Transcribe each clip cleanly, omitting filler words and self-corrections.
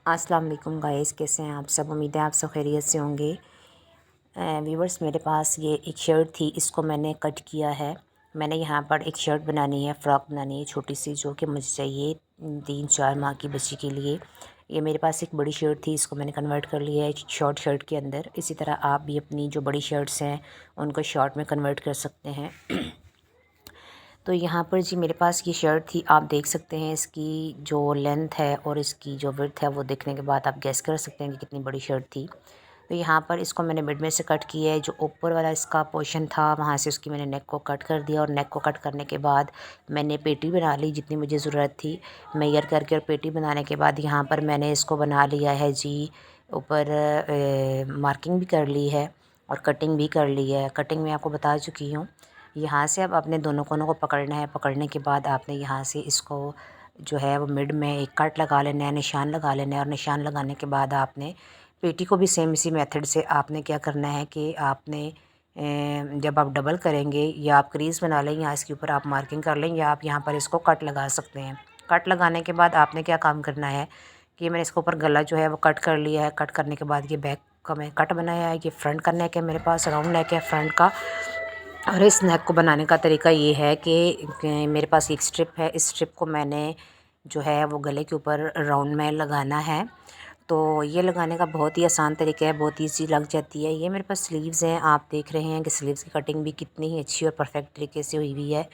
अस्सलाम वालेकुम गाइस, कैसे हैं आप सब। उम्मीद है आप सब खैरियत से होंगे। व्यूवर्स, मेरे पास ये एक शर्ट थी, इसको मैंने कट किया है। मैंने यहाँ पर एक शर्ट बनानी है, फ़्रॉक बनानी है छोटी सी, जो कि मुझे चाहिए 3-4 माह की बच्ची के लिए। ये मेरे पास एक बड़ी शर्ट थी, इसको मैंने कन्वर्ट कर लिया है शॉर्ट शर्ट के अंदर। इसी तरह आप भी अपनी जो बड़ी शर्ट्स हैं उनको शॉर्ट में कन्वर्ट कर सकते हैं। तो यहाँ पर जी मेरे पास ये शर्ट थी, आप देख सकते हैं इसकी जो लेंथ है और इसकी जो विड्थ है वो देखने के बाद आप गैस कर सकते हैं कि कितनी बड़ी शर्ट थी। तो यहाँ पर इसको मैंने मिड में से कट किया है। जो ऊपर वाला इसका पोर्शन था वहाँ से उसकी मैंने नेक को कट कर दिया, और नेक को कट करने के बाद मैंने पेटी बना ली जितनी मुझे ज़रूरत थी मेजर करके। और पेटी बनाने के बाद यहाँ पर मैंने इसको बना लिया है जी, ऊपर मार्किंग भी कर ली है और कटिंग भी कर ली है। कटिंग मैं आपको बता चुकी हूँ। यहाँ से अब आपने दोनों कोनों को पकड़ना है। पकड़ने के बाद आपने यहाँ से इसको जो है वो मिड में एक कट लगा लेना है, निशान लगा लेना है। और निशान लगाने के बाद आपने पेटी को भी सेम इसी मेथड से आपने क्या करना है कि आपने जब आप डबल करेंगे या आप क्रीज़ बना लें या इसके ऊपर आप मार्किंग कर लें या आप यहाँ पर इसको कट लगा सकते हैं। कट लगाने के बाद आपने क्या काम करना है कि मैंने इसके ऊपर गला जो है वो कट कर लिया है। कट करने के बाद ये बैक का मैं कट बनाया है। ये फ्रंट का नेक है, मेरे पास राउंड नेक है फ्रंट का। और इस नेक को बनाने का तरीका ये है कि मेरे पास एक स्ट्रिप है, इस स्ट्रिप को मैंने जो है वो गले के ऊपर राउंड में लगाना है। तो ये लगाने का बहुत ही आसान तरीका है, बहुत ईजी लग जाती है। ये मेरे पास स्लीव्स हैं, आप देख रहे हैं कि स्लीव्स की कटिंग भी कितनी ही अच्छी और परफेक्ट तरीके से हुई हुई है।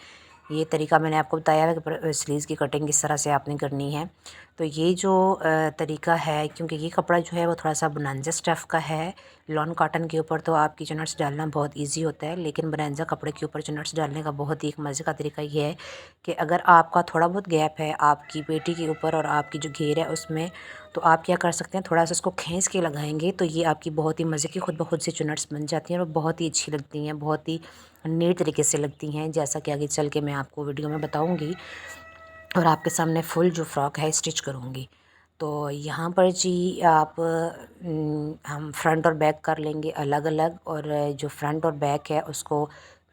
ये तरीका मैंने आपको बताया है कि स्लीव्स की कटिंग किस तरह से आपने करनी है। तो ये जो तरीका है, क्योंकि ये कपड़ा जो है वो थोड़ा सा बोनांजा स्टफ़ का है। लॉन कॉटन के ऊपर तो आपकी जो नट्स डालना बहुत इजी होता है, लेकिन बोनांजा कपड़े के ऊपर जो नट्स डालने का बहुत ही एक मज़े का तरीका ये है कि अगर आपका थोड़ा बहुत गैप है आपकी पेटी के ऊपर और आपकी जो घेर है उसमें, तो आप क्या कर सकते हैं, थोड़ा सा इसको खींच के लगाएंगे तो ये आपकी बहुत ही मज़े की खुद ब खुद से जो नट्स बन जाती हैं और बहुत ही अच्छी लगती हैं, बहुत ही नीट तरीके से लगती हैं, जैसा कि आगे चल के मैं आपको वीडियो में बताऊँगी और आपके सामने फुल जो फ़्रॉक है स्टिच करूँगी। तो यहाँ पर जी आप हम फ्रंट और बैक कर लेंगे अलग अलग, और जो फ्रंट और बैक है उसको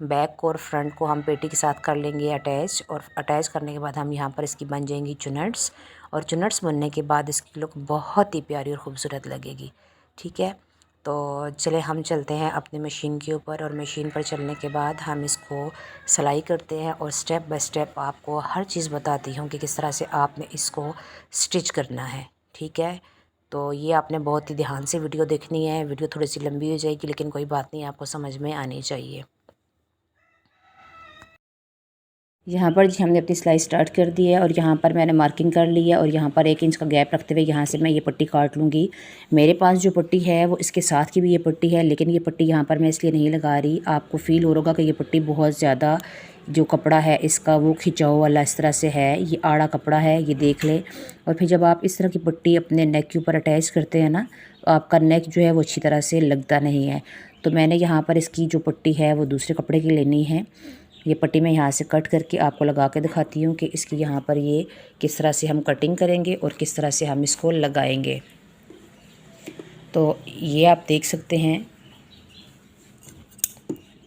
बैक को और फ्रंट को हम पेटी के साथ कर लेंगे अटैच। और अटैच करने के बाद हम यहाँ पर इसकी बन जाएंगी चुनट्स, और चुनट्स बनने के बाद इसकी लुक बहुत ही प्यारी और ख़ूबसूरत लगेगी। ठीक है, तो चले हम चलते हैं अपनी मशीन के ऊपर, और मशीन पर चलने के बाद हम इसको सिलाई करते हैं और स्टेप बाय स्टेप आपको हर चीज़ बताती हूँ कि किस तरह से आपने इसको स्टिच करना है। ठीक है, तो ये आपने बहुत ही ध्यान से वीडियो देखनी है। वीडियो थोड़ी सी लंबी हो जाएगी लेकिन कोई बात नहीं, आपको समझ में आनी चाहिए। यहाँ पर जी हमने अपनी सिलाई स्टार्ट कर दी है और यहाँ पर मैंने मार्किंग कर ली है, और यहाँ पर 1 इंच का गैप रखते हुए यहाँ से मैं ये पट्टी काट लूँगी। मेरे पास जो पट्टी है वो इसके साथ की भी ये पट्टी है, लेकिन ये पट्टी यहाँ पर मैं इसलिए नहीं लगा रही। आपको फ़ील हो रहा होगा कि ये पट्टी बहुत ज़्यादा जो कपड़ा है इसका वो खिंचाव वाला इस तरह से है, ये आड़ा कपड़ा है, ये देख लें। और फिर जब आप इस तरह की पट्टी अपने नेक के ऊपर अटैच करते हैं ना, तो आपका नेक जो है वो अच्छी तरह से लगता नहीं है। तो मैंने यहाँ पर इसकी जो पट्टी है वो दूसरे कपड़े की लेनी है। ये पट्टी मैं यहाँ से कट करके आपको लगा के दिखाती हूँ कि इसकी यहाँ पर ये किस तरह से हम कटिंग करेंगे और किस तरह से हम इसको लगाएंगे। तो ये आप देख सकते हैं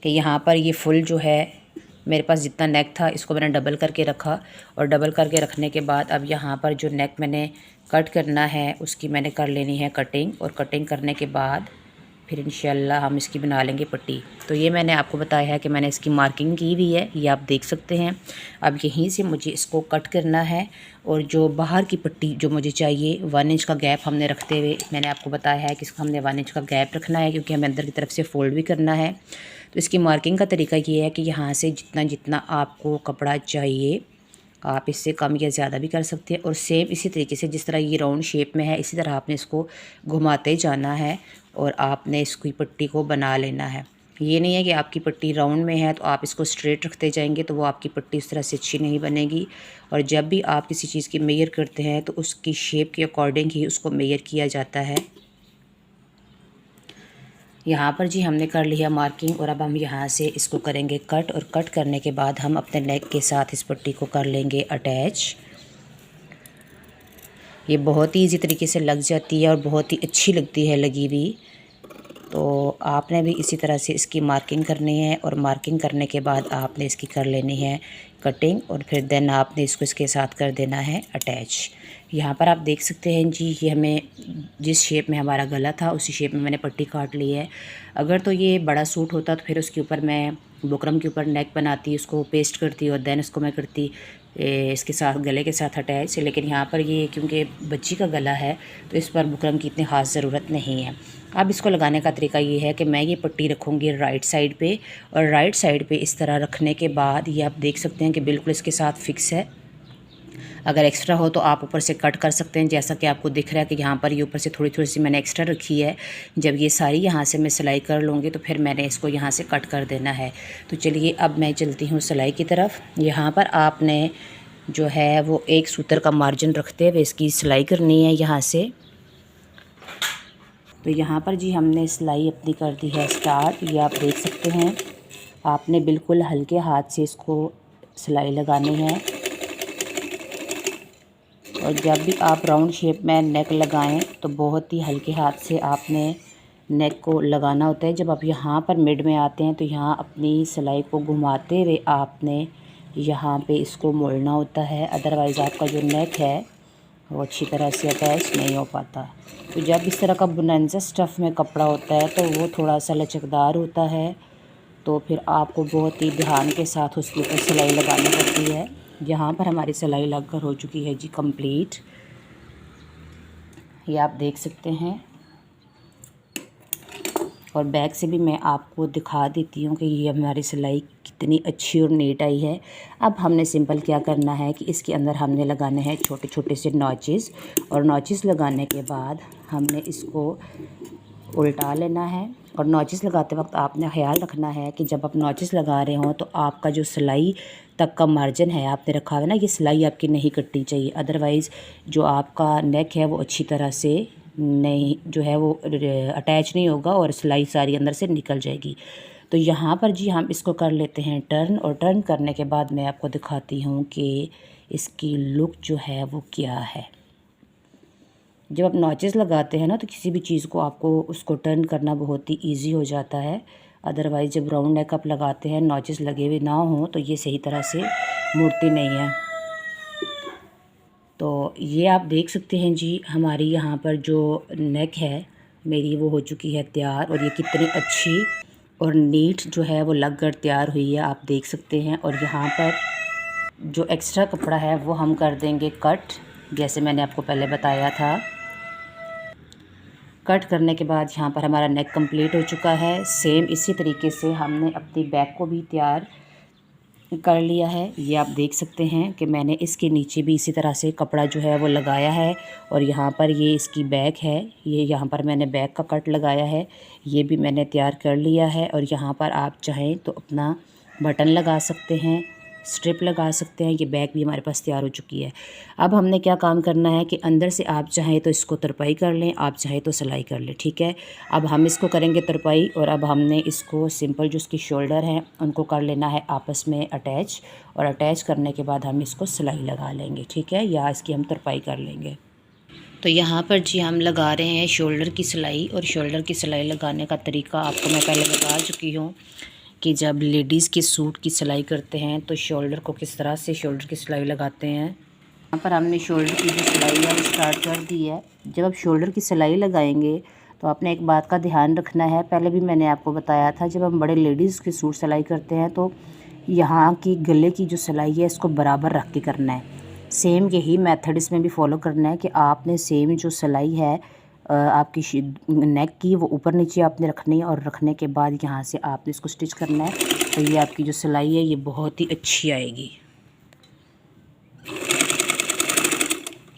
कि यहाँ पर ये फुल जो है मेरे पास जितना नेक था इसको मैंने डबल करके रखा, और डबल करके रखने के बाद अब यहाँ पर जो नेक मैंने कट करना है उसकी मैंने कर लेनी है कटिंग, और कटिंग करने के बाद फिर इंशाल्लाह हम इसकी बना लेंगे पट्टी। तो ये मैंने आपको बताया है कि मैंने इसकी मार्किंग की हुई है, ये आप देख सकते हैं। अब यहीं से मुझे इसको कट करना है, और जो बाहर की पट्टी जो मुझे चाहिए 1 इंच का गैप हमने रखते हुए, मैंने आपको बताया है कि इसका हमने 1 इंच का गैप रखना है क्योंकि हमें अंदर की तरफ से फ़ोल्ड भी करना है। तो इसकी मार्किंग का तरीका ये है कि यहाँ से जितना जितना आपको कपड़ा चाहिए आप इससे कम या ज़्यादा भी कर सकते हैं, और सेम इसी तरीके से जिस तरह ये राउंड शेप में है इसी तरह आपने इसको घुमाते जाना है और आपने इसकी पट्टी को बना लेना है। ये नहीं है कि आपकी पट्टी राउंड में है तो आप इसको स्ट्रेट रखते जाएंगे तो वो आपकी पट्टी उस तरह से अच्छी नहीं बनेगी। और जब भी आप किसी चीज़ की मेजर करते हैं तो उसकी शेप के अकॉर्डिंग ही उसको मेजर किया जाता है। यहाँ पर जी हमने कर लिया मार्किंग, और अब हम यहाँ से इसको करेंगे कट, और कट करने के बाद हम अपने नेक के साथ इस पट्टी को कर लेंगे अटैच। ये बहुत ही ईजी तरीके से लग जाती है और बहुत ही अच्छी लगती है लगी हुई। तो आपने भी इसी तरह से इसकी मार्किंग करनी है और मार्किंग करने के बाद आपने इसकी कर लेनी है कटिंग और फिर देन आपने इसको इसके साथ कर देना है अटैच। यहाँ पर आप देख सकते हैं जी, ये हमें जिस शेप में हमारा गला था उसी शेप में मैंने पट्टी काट ली है। अगर तो ये बड़ा सूट होता तो फिर उसके ऊपर मैं बुकरम के ऊपर नेक बनाती, उसको पेस्ट करती और देन उसको मैं करती इसके साथ गले के साथ अटैच। लेकिन यहाँ पर ये क्योंकि बच्ची का गला है तो इस पर बुकरम की इतनी ख़ास ज़रूरत नहीं है। अब इसको लगाने का तरीका ये है कि मैं ये पट्टी रखूँगी राइट साइड पे और राइट साइड पे इस तरह रखने के बाद ये आप देख सकते हैं कि बिल्कुल इसके साथ फिक्स है। अगर एक्स्ट्रा हो तो आप ऊपर से कट कर सकते हैं, जैसा कि आपको दिख रहा है कि यहाँ पर ये ऊपर से थोड़ी थोड़ी सी मैंने एक्स्ट्रा रखी है। जब ये सारी यहाँ से मैं सिलाई कर लूँगी तो फिर मैंने इसको यहाँ से कट कर देना है। तो चलिए अब मैं चलती हूँ सिलाई की तरफ। यहाँ पर आपने जो है वो एक सूत्र का मार्जिन रखते हुए इसकी सिलाई करनी है यहाँ से। तो यहाँ पर जी हमने सिलाई अपनी कर दी है स्टार्ट। ये आप देख सकते हैं, आपने बिल्कुल हल्के हाथ से इसको सिलाई लगानी है। और जब भी आप राउंड शेप में नेक लगाएं तो बहुत ही हल्के हाथ से आपने नेक को लगाना होता है। जब आप यहाँ पर मिड में आते हैं तो यहाँ अपनी सिलाई को घुमाते हुए आपने यहाँ पे इसको मोड़ना होता है, अदरवाइज़ आपका जो नेक है वो अच्छी तरह से अटैच नहीं हो पाता। तो जब इस तरह का बोनंजा स्टफ़ में कपड़ा होता है तो वो थोड़ा सा लचकदार होता है, तो फिर आपको बहुत ही ध्यान के साथ उसके ऊपर सिलाई लगानी पड़ती है। यहाँ पर हमारी सिलाई लगकर हो चुकी है जी कंप्लीट, ये आप देख सकते हैं। और बैक से भी मैं आपको दिखा देती हूँ कि ये हमारी सिलाई कितनी अच्छी और नीट आई है। अब हमने सिंपल क्या करना है कि इसके अंदर हमने लगाने हैं छोटे छोटे से नॉचेस, और नॉचेस लगाने के बाद हमने इसको उल्टा लेना है। और नॉचेस लगाते वक्त आपने ख्याल रखना है कि जब आप नॉचेस लगा रहे हों तो आपका जो सिलाई तक का मार्जिन है आपने रखा हुआ है ना, ये सिलाई आपकी नहीं कटनी चाहिए, अदरवाइज़ जो आपका नेक है वो अच्छी तरह से नहीं जो है वो अटैच नहीं होगा और सिलाई सारी अंदर से निकल जाएगी। तो यहाँ पर जी हम इसको कर लेते हैं टर्न, और टर्न करने के बाद मैं आपको दिखाती हूँ कि इसकी लुक जो है वो क्या है। जब आप नॉचेस लगाते हैं ना तो किसी भी चीज़ को आपको उसको टर्न करना बहुत ही ईजी हो जाता है, अदरवाइज़ जब राउंड नेक आप लगाते हैं नॉचेस लगे हुए ना हों तो ये सही तरह से मुड़ती नहीं है। तो ये आप देख सकते हैं जी, हमारी यहाँ पर जो नेक है मेरी वो हो चुकी है तैयार, और ये कितनी अच्छी और नीट जो है वो लग कर तैयार हुई है, आप देख सकते हैं। और यहाँ पर जो एक्स्ट्रा कपड़ा है वो हम कर देंगे कट, जैसे मैंने आपको पहले बताया था। कट करने के बाद यहाँ पर हमारा नेक कंप्लीट हो चुका है। सेम इसी तरीके से हमने अपनी बैक को भी तैयार कर लिया है। ये आप देख सकते हैं कि मैंने इसके नीचे भी इसी तरह से कपड़ा जो है वो लगाया है, और यहाँ पर ये इसकी बैक है, ये यहाँ पर मैंने बैक का कट लगाया है, ये भी मैंने तैयार कर लिया है। और यहाँ पर आप चाहें तो अपना बटन लगा सकते हैं, स्ट्रिप लगा सकते हैं। ये बैक भी हमारे पास तैयार हो चुकी है। अब हमने क्या काम करना है कि अंदर से आप चाहें तो इसको तरपाई कर लें, आप चाहें तो सिलाई कर लें, ठीक है। अब हम इसको करेंगे तरपाई, और अब हमने इसको सिंपल जो इसकी शोल्डर हैं उनको कर लेना है आपस में अटैच, और अटैच करने के बाद हम इसको सिलाई लगा लेंगे, ठीक है, या इसकी हम तरपाई कर लेंगे। तो यहाँ पर जी हम लगा रहे हैं शोल्डर की सिलाई, और शोल्डर की सिलाई लगाने का तरीका आपको मैं पहले बता चुकी हूँ कि जब लेडीज़ के सूट की सिलाई करते हैं तो शोल्डर को किस तरह से शोल्डर की सिलाई लगाते हैं। यहाँ पर हमने शोल्डर की जो सिलाई है वो स्टार्ट कर दी है। जब आप शोल्डर की सिलाई लगाएंगे तो आपने एक बात का ध्यान रखना है, पहले भी मैंने आपको बताया था, जब हम बड़े लेडीज़ के सूट सिलाई करते हैं तो यहाँ की गले की जो सिलाई है इसको बराबर रख के करना है। सेम यही मेथड इसमें भी फॉलो करना है कि आपने सेम जो सिलाई है आपकी नेक की वो ऊपर नीचे आपने रखनी है, और रखने के बाद यहाँ से आपने इसको स्टिच करना है। तो ये आपकी जो सिलाई है ये बहुत ही अच्छी आएगी।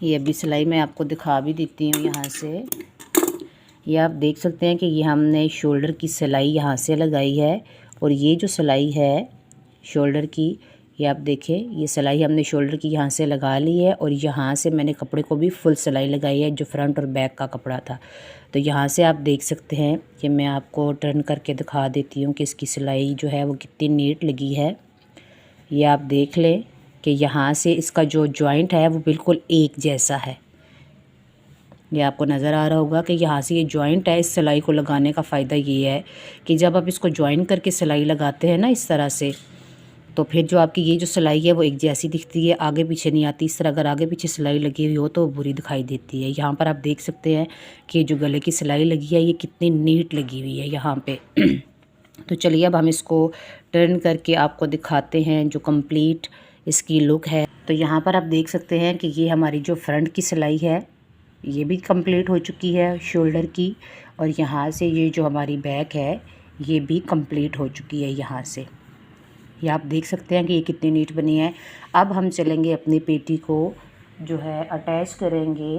ये अभी सिलाई मैं आपको दिखा भी देती हूँ यहाँ से। ये आप देख सकते हैं कि ये हमने शोल्डर की सिलाई यहाँ से लगाई है, और ये जो सिलाई है शोल्डर की, ये आप देखें, ये सिलाई हमने शोल्डर की यहाँ से लगा ली है, और यहाँ से मैंने कपड़े को भी फुल सिलाई लगाई है जो फ्रंट और बैक का कपड़ा था। तो यहाँ से आप देख सकते हैं कि मैं आपको टर्न करके दिखा देती हूँ कि इसकी सिलाई जो है वो कितनी नीट लगी है। ये आप देख लें कि यहाँ से इसका जो जॉइंट है वो बिल्कुल एक जैसा है, ये आपको नज़र आ रहा होगा कि यहाँ से ये जॉइंट है। इस सिलाई को लगाने का फ़ायदा ये है कि जब आप इसको जॉइन करके सिलाई लगाते हैं ना इस तरह से, तो फिर जो आपकी ये जो सिलाई है वो एक जैसी दिखती है, आगे पीछे नहीं आती। इस तरह अगर आगे पीछे सिलाई लगी हुई हो तो बुरी दिखाई देती है। यहाँ पर आप देख सकते हैं कि जो गले की सिलाई लगी है ये कितनी नीट लगी हुई है यहाँ पे। तो चलिए अब हम इसको टर्न करके आपको दिखाते हैं जो कंप्लीट इसकी लुक है। तो यहाँ पर आप देख सकते हैं कि ये हमारी जो फ्रंट की सिलाई है ये भी कंप्लीट हो चुकी है शोल्डर की, और यहाँ से ये जो हमारी बैक है ये भी कंप्लीट हो चुकी है यहाँ से। ये आप देख सकते हैं कि ये कितनी नीट बनी है। अब हम चलेंगे अपनी पेटी को जो है अटैच करेंगे।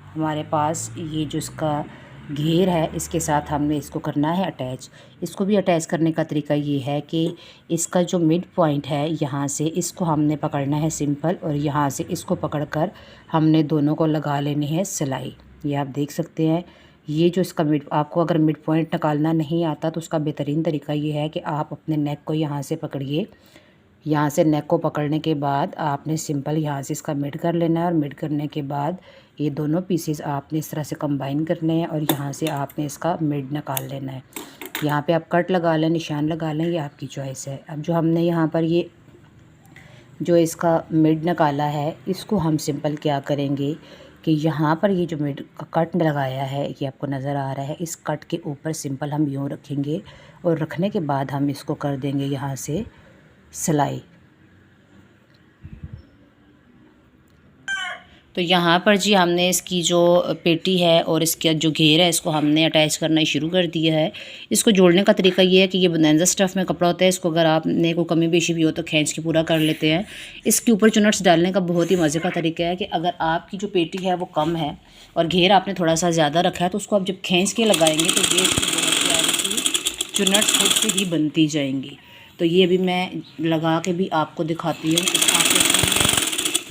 हमारे पास ये जो इसका घेर है इसके साथ हमने इसको करना है अटैच। इसको भी अटैच करने का तरीका ये है कि इसका जो मिड पॉइंट है यहाँ से इसको हमने पकड़ना है सिंपल, और यहाँ से इसको पकड़कर हमने दोनों को लगा लेनी है सिलाई। ये आप देख सकते हैं ये जो इसका आपको अगर मिड पॉइंट निकालना नहीं आता तो उसका बेहतरीन तरीका ये है कि आप अपने नेक को यहाँ से पकड़िए। यहाँ से नेक को पकड़ने के बाद आपने सिंपल यहाँ से इसका मिड कर लेना है, और मिड करने के बाद ये दोनों पीसेस आपने इस तरह से कंबाइन करने हैं, और यहाँ से आपने इसका मिड निकाल लेना है। यहाँ पे आप कट लगा लें, निशान लगा लें, ये आपकी चॉइस है। अब जो हमने यहाँ पर ये जो इसका मिड निकाला है इसको हम सिंपल क्या करेंगे कि यहाँ पर ये जो मिड का कट लगाया है ये आपको नज़र आ रहा है, इस कट के ऊपर सिंपल हम यूँ रखेंगे, और रखने के बाद हम इसको कर देंगे यहाँ से सिलाई। तो यहाँ पर जी हमने इसकी जो पेटी है और इसका जो घेर है इसको हमने अटैच करना शुरू कर दिया है। इसको जोड़ने का तरीका ये है कि ये बोनैंज़ा स्टफ़ में कपड़ा होता है, इसको अगर आपने कोई कमी बेशी भी हो तो खींच के पूरा कर लेते हैं। इसके ऊपर चुनट्स डालने का बहुत ही मज़े का तरीका है कि अगर आपकी जो पेटी है वो कम है और घेर आपने थोड़ा सा ज़्यादा रखा है तो उसको आप जब खींच के लगाएंगे तो ये बहुत प्यारी सी चुनट्स खुद से ही बनती जाएंगी। तो ये अभी मैं लगा के भी आपको दिखाती हूँ।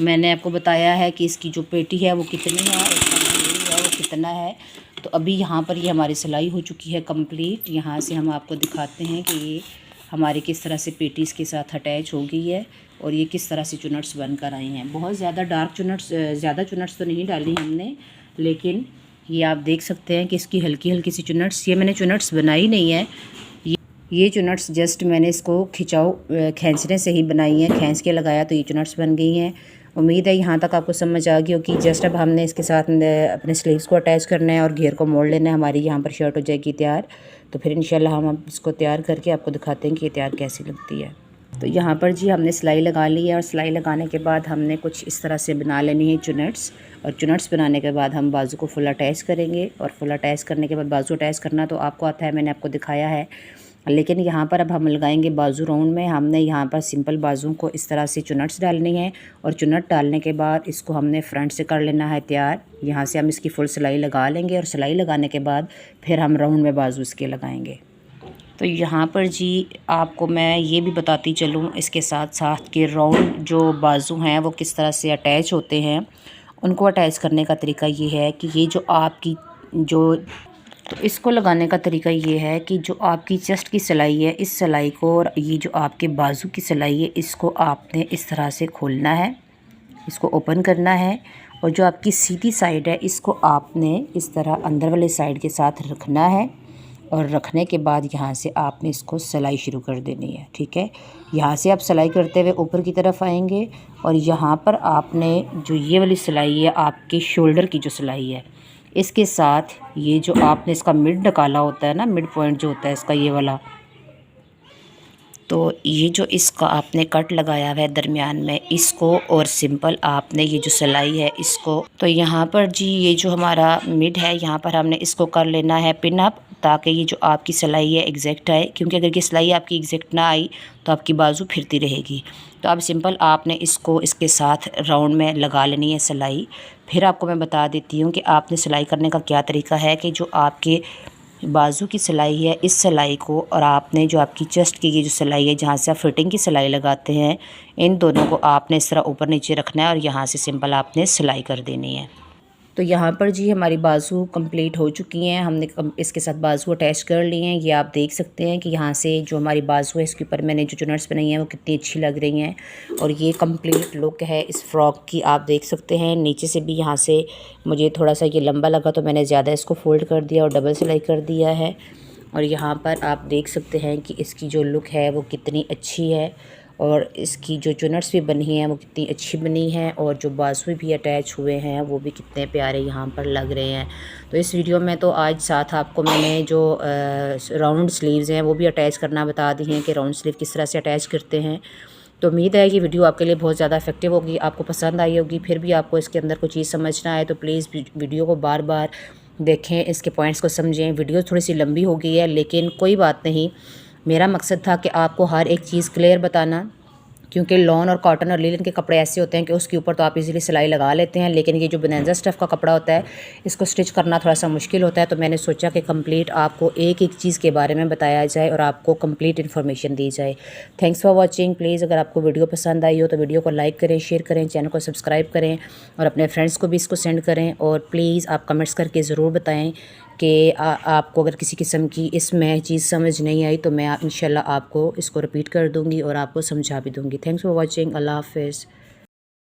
मैंने आपको बताया है कि इसकी जो पेटी है वो कितनी है और इसका घेर है वो कितना है। तो अभी यहाँ पर ये हमारी सिलाई हो चुकी है कंप्लीट। यहाँ से हम आपको दिखाते हैं कि ये हमारी किस तरह से पेटी इसके साथ अटैच हो गई है और ये किस तरह से चुनट्स बनकर आई हैं। बहुत ज़्यादा डार्क चुनट्स, ज़्यादा चुनट्स तो नहीं डाली हमने, लेकिन ये आप देख सकते हैं कि इसकी हल्की हल्की सी चुनट्स, ये मैंने चुनट्स बनाई नहीं है, ये चुनट्स जस्ट मैंने इसको खींचने से ही बनाई हैं, खींच के लगाया तो ये चुनट्स बन गई हैं। उम्मीद है यहाँ तक आपको समझ आ गई होगी। जस्ट अब हमने इसके साथ अपने स्लीव्स को अटैच करना है और घेर को मोड़ लेना है, हमारी यहाँ पर शर्ट हो जाएगी तैयार। तो फिर इंशाल्लाह हम अब इसको तैयार करके आपको दिखाते हैं कि ये तैयार कैसी लगती है। तो यहाँ पर जी हमने सिलाई लगा ली है, और सिलाई लगाने के बाद हमने कुछ इस तरह से बना लेनी है चुनट्स, और चुनट्स बनाने के बाद हम बाजू को फुल अटैच करेंगे। और फुल अटैच करने के बाद बाजू अटैच करना तो आपको आता है, मैंने आपको दिखाया है, लेकिन यहाँ पर अब हम लगाएंगे बाजू राउंड में। हमने यहाँ पर सिंपल बाजू को इस तरह से चुनट्स डालनी है, और चुनट डालने के बाद इसको हमने फ्रंट से कर लेना है तैयार। यहाँ से हम इसकी फुल सिलाई लगा लेंगे, और सिलाई लगाने के बाद फिर हम राउंड में बाजू इसके लगाएंगे। तो यहाँ पर जी आपको मैं ये भी बताती चलूँ इसके साथ साथ कि राउंड जो बाजू हैं वो किस तरह से अटैच होते हैं। उनको अटैच करने का तरीका ये है कि ये जो आपकी तो इसको लगाने का तरीका ये है कि जो आपकी चेस्ट की सिलाई है, इस सिलाई को और ये जो आपके बाजू की सिलाई है इसको आपने इस तरह से खोलना है, इसको ओपन करना है, और जो आपकी सीधी साइड है इसको आपने इस तरह अंदर वाले साइड के साथ रखना है, और रखने के बाद यहाँ से आपने इसको सिलाई शुरू कर देनी है। ठीक है, यहाँ से आप सिलाई करते हुए ऊपर की तरफ आएंगे, और यहाँ पर आपने जो ये वाली सिलाई है आपके शोल्डर की जो सिलाई है इसके साथ ये जो आपने इसका मिड निकाला होता है ना, मिड पॉइंट जो होता है इसका ये वाला, तो ये जो इसका आपने कट लगाया हुआ है दरमियान में इसको, और सिंपल आपने ये जो सिलाई है इसको, तो यहाँ पर जी ये जो हमारा मिड है यहाँ पर हमने इसको कर लेना है पिन अप, ताकि ये जो आपकी सिलाई है एग्जैक्ट आए, क्योंकि अगर ये सिलाई आपकी एग्जैक्ट ना आई तो आपकी बाजू फिरती रहेगी। तो अब सिंपल आपने इसको इसके साथ राउंड में लगा लेनी है सिलाई। फिर आपको मैं बता देती हूँ कि आपने सिलाई करने का क्या तरीका है कि जो आपके बाजू की सिलाई है इस सिलाई को, और आपने जो आपकी चेस्ट की ये जो सिलाई है जहाँ से आप फिटिंग की सिलाई लगाते हैं, इन दोनों को आपने इस तरह ऊपर नीचे रखना है, और यहाँ से सिंपल आपने सिलाई कर देनी है। तो यहाँ पर जी हमारी बाजू कंप्लीट हो चुकी हैं। हमने इसके साथ बाजू अटैच कर लिए हैं। ये आप देख सकते हैं कि यहाँ से जो हमारी बाजू है इसके ऊपर मैंने जो चुनट्स बनाई हैं वो कितनी अच्छी लग रही हैं। और ये कंप्लीट लुक है इस फ्रॉक की, आप देख सकते हैं। नीचे से भी यहाँ से मुझे थोड़ा सा ये लंबा लगा तो मैंने ज़्यादा इसको फ़ोल्ड कर दिया और डबल सिलाई कर दिया है। और यहाँ पर आप देख सकते हैं कि इसकी जो लुक है वो कितनी अच्छी है और इसकी जो चुनट्स भी बनी हैं वो कितनी अच्छी बनी हैं और जो बाजू भी अटैच हुए हैं वो भी कितने प्यारे यहाँ पर लग रहे हैं। तो इस वीडियो में तो आज साथ आपको मैंने जो राउंड स्लीव्स हैं वो भी अटैच करना बता दी हैं कि राउंड स्लीव किस तरह से अटैच करते हैं। तो उम्मीद है कि वीडियो आपके लिए बहुत ज़्यादा इफेक्टिव होगी, आपको पसंद आई होगी। फिर भी आपको इसके अंदर कोई चीज़ समझना है तो प्लीज़ वीडियो को बार बार देखें, इसके पॉइंट्स को समझें। वीडियो थोड़ी सी लंबी हो गई है लेकिन कोई बात नहीं, मेरा मकसद था कि आपको हर एक चीज़ क्लियर बताना, क्योंकि लॉन और कॉटन और लीलन के कपड़े ऐसे होते हैं कि उसके ऊपर तो आप इजीली सिलाई लगा लेते हैं, लेकिन ये जो बोनेंजा स्टफ़ का कपड़ा होता है इसको स्टिच करना थोड़ा सा मुश्किल होता है। तो मैंने सोचा कि कंप्लीट आपको एक एक चीज़ के बारे में बताया जाए और आपको कंप्लीट इन्फॉर्मेशन दी जाए। Thanks for watching. प्लीज़ अगर आपको वीडियो पसंद आई हो तो वीडियो को लाइक करें, शेयर करें, चैनल को सब्सक्राइब करें और अपने फ्रेंड्स को भी इसको सेंड करें। और प्लीज़ आप कमेंट्स करके ज़रूर बताएं कि आपको अगर किसी किस्म की इसमें चीज़ समझ नहीं आई तो मैं इंशाल्लाह आपको इसको रिपीट कर दूंगी और आपको समझा भी दूंगी। Thanks for watching. अल्लाह हाफ़िज़।